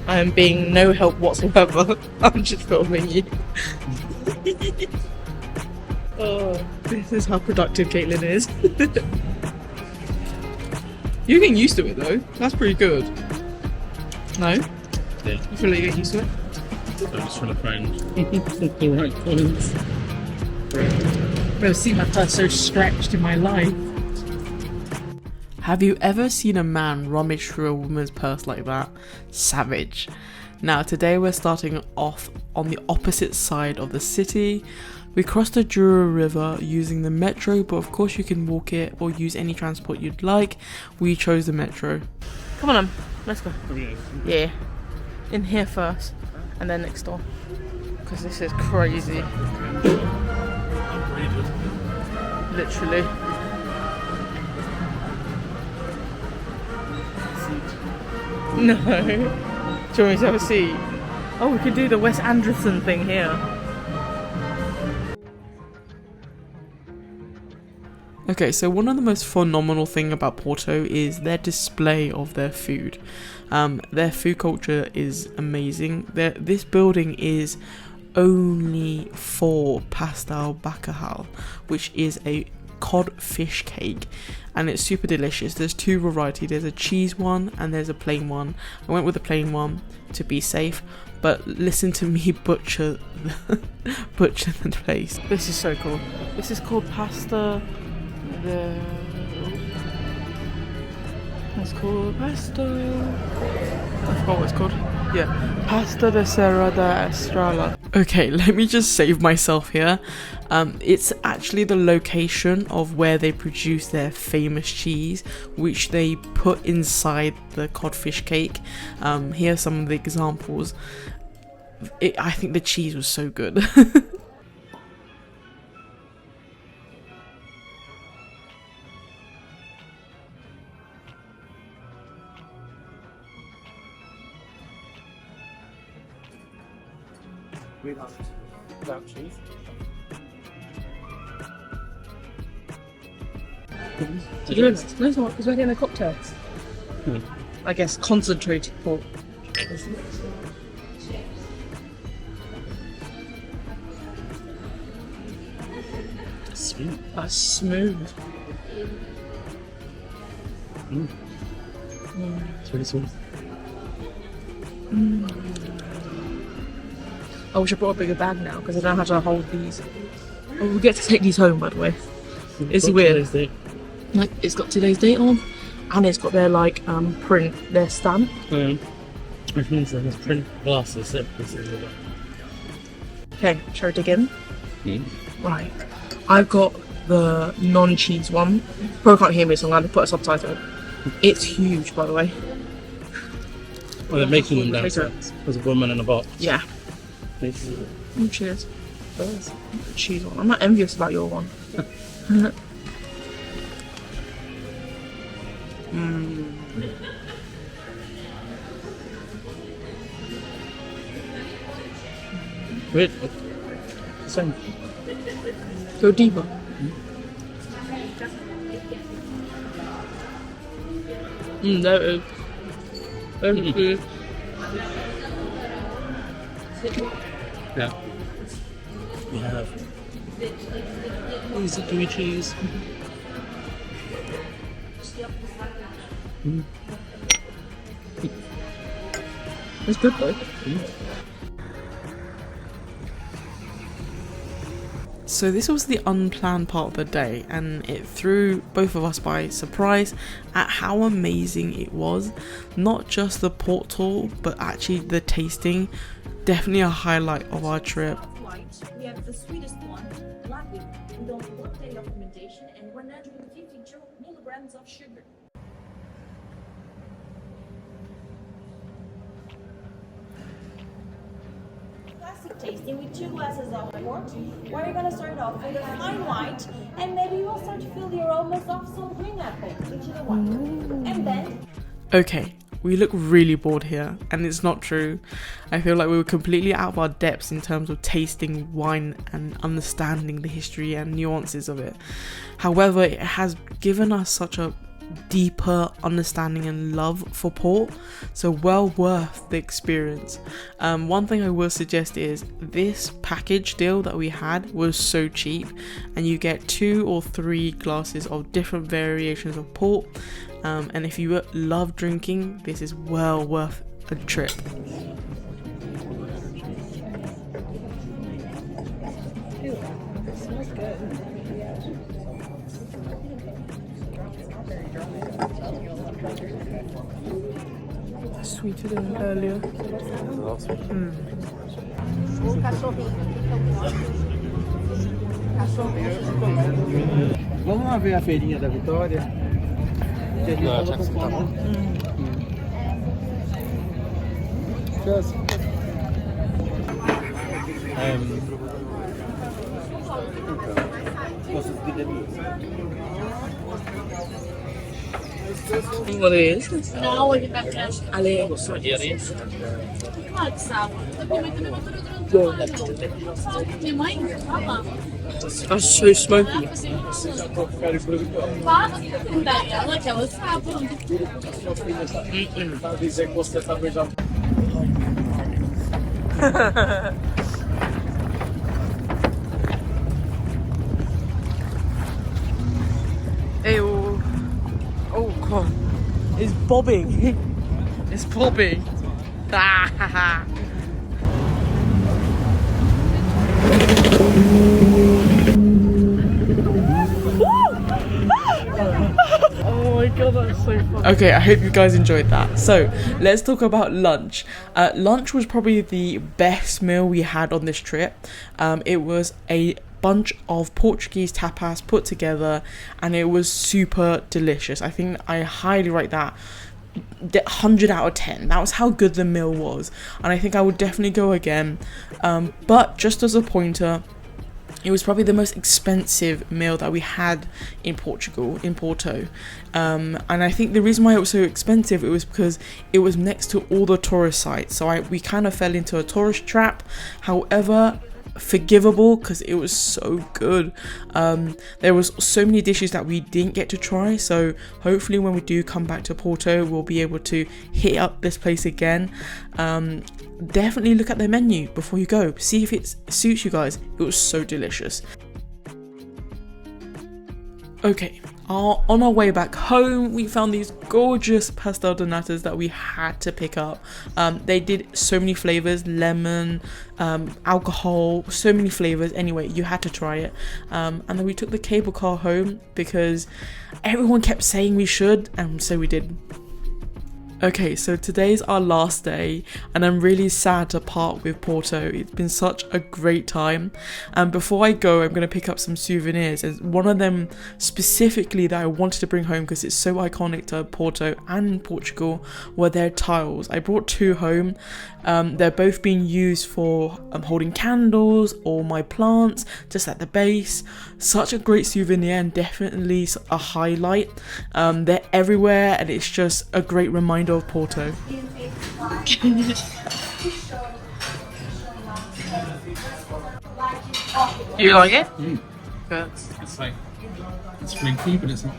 I am being no help whatsoever. I'm just filming you. Oh, this is how productive Caitlin is. You're getting used to it though. That's pretty good. No? Yeah. You feel like you're getting used to it? So I'm just trying to find the right points. I've never seen my purse so stretched in my life. Have you ever seen a man rummage through a woman's purse like that? Savage. Now today we're starting off on the opposite side of the city. We crossed the Douro River using the metro, but of course you can walk it or use any transport you'd like. We chose the metro. Come on, let's go. Okay. Yeah. In here first, and then next door. Because this is crazy. Literally. No. Do you want me to have a seat? Oh, we could do the Wes Anderson thing here. Okay, so one of the most phenomenal thing about Porto is their display of their food. Their food culture is amazing. This building is only for Pastel Bacalhau, which is a cod fish cake, and it's super delicious. There's two varieties. There's a cheese one and there's a plain one. I went with the plain one to be safe, but listen to me butcher the place. This is so cool. This is called pasta. It's called pasta. I forgot what it's called. Yeah, pasta de Serra da Estrella. Okay, let me just save myself here. It's actually the location of where they produce their famous cheese, which they put inside the codfish cake. Here are some of the examples. I think the cheese was so good. Without cheese. It's right in the cocktails. I guess concentrated pork. Sweet. That's smooth. It's really sweet. I wish I brought a bigger bag now because I don't know how to hold these. Oh, we get to take these home, by the way. It's weird. Like, it's got today's date on, and it's got their like print, their stamp. Which means that there's print glasses. Okay, shall we dig in? Right, I've got the non-cheese one. Probably can't hear me, so I'm going to put a subtitle. It's huge, by the way. Well, they're making them downstairs. There's a woman in a box. Yeah. Cheers. Cheese one. I'm not envious about your one. Weird. Same. Go deeper. That is. That's good. Yeah. We have easy gooey cheese. It's good though. So this was the unplanned part of the day, and it threw both of us by surprise at how amazing it was. Not just the port tour, but actually the tasting. Definitely a highlight of our trip. We have the sweetest one, black with only 1 day of fermentation and 152 milligrams of sugar. Classic tasting with 2 glasses of port, where you're gonna start off with a fine white, and maybe you will start to feel the aromas of some green apple, which is the one. And then Okay, we look really bored here, and it's not true. I feel like we were completely out of our depths in terms of tasting wine and understanding the history and nuances of it. However, it has given us such a deeper understanding and love for port, so well worth the experience. One thing I will suggest is this package deal that we had was so cheap, and you get 2 or 3 glasses of different variations of port, and if you love drinking, this is well worth a trip. Sweeter than earlier. Vamos lá ver a feirinha da Vitória. What it is? No, ele vai pra Alheira. Pode, sabe? Minha mãe, fala. That's so smoky. Fala pra ela que ela sabe. Dizer que você está beijando. Ew. Oh god. It's bobbing. It's bobbing. Oh my god, that's so funny. Okay, I hope you guys enjoyed that. So, let's talk about lunch. Lunch was probably the best meal we had on this trip. It was a bunch of Portuguese tapas put together, and it was super delicious. I think I highly rate that 100 out of 10. That was how good the meal was, and I think I would definitely go again. But just as a pointer, it was probably the most expensive meal that we had in Portugal, in Porto. And I think the reason why it was so expensive, it was because it was next to all the tourist sites. So we kind of fell into a tourist trap. However, forgivable because it was so good. There was so many dishes that we didn't get to try, so hopefully when we do come back to Porto, we'll be able to hit up this place again. Definitely look at their menu before you go, see if it suits you guys. It was so delicious. Okay, on our way back home, we found these gorgeous Pastel De Natas that we had to pick up. They did so many flavors, lemon, alcohol, so many flavors. Anyway, you had to try it. And then we took the cable car home because everyone kept saying we should, and so we did. Okay, so today's our last day, and I'm really sad to part with Porto. It's been such a great time, and before I go, I'm going to pick up some souvenirs, and one of them specifically that I wanted to bring home because it's so iconic to Porto and Portugal were their tiles. I brought 2 home. They're both being used for holding candles or my plants just at the base. Such a great souvenir and definitely a highlight. They're everywhere, and it's just a great reminder of Porto. You like it? Good. It's like, it's flaky, but it's not.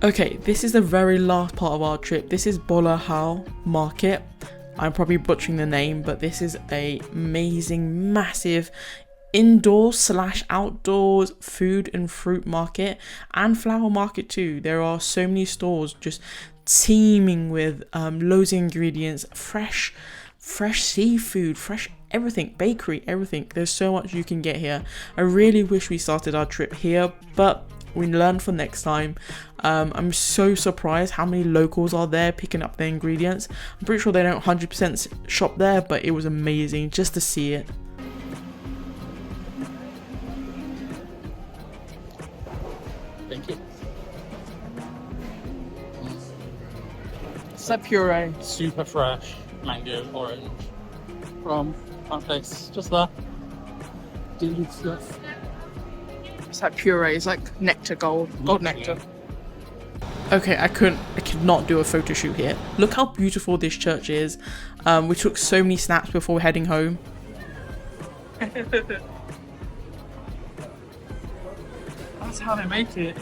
Okay, this is the very last part of our trip. This is Bolhão Market. I'm probably butchering the name, but this is a amazing, massive indoors / outdoors food and fruit market and flower market too. There are so many stores just teeming with loads of ingredients, fresh seafood, fresh everything, bakery, everything. There's so much you can get here. I really wish we started our trip here, but we learned for next time. I'm so surprised how many locals are there picking up their ingredients. I'm pretty sure they don't 100% shop there, but it was amazing just to see it. Thank you. It's like puree. Super fresh mango orange from that place just there. Delicious. It's like puree. It's like nectar, gold nectar. Okay, I could not do a photo shoot here. Look how beautiful this church is. We took so many snaps before heading home. That's how they make it.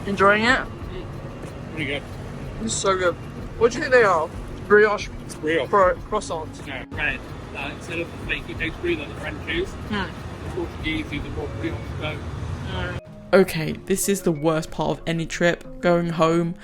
Enjoying it? Pretty good. It's so good. What do you think they are? Brioche It's real. croissants. No, bread. Instead of the flaky pastry that the French use, the Portuguese use the more brioche dough. Okay, this is the worst part of any trip, going home.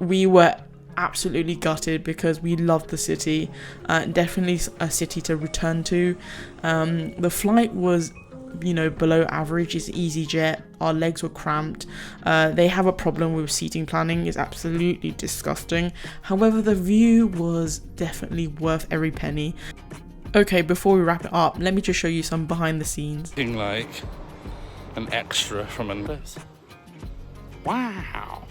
We were absolutely gutted because we loved the city. Definitely a city to return to. The flight was, below average. It's EasyJet. Our legs were cramped. They have a problem with seating planning. It's absolutely disgusting. However, the view was definitely worth every penny. Okay, before we wrap it up, let me just show you some behind the scenes. Like an extra from an. Wow.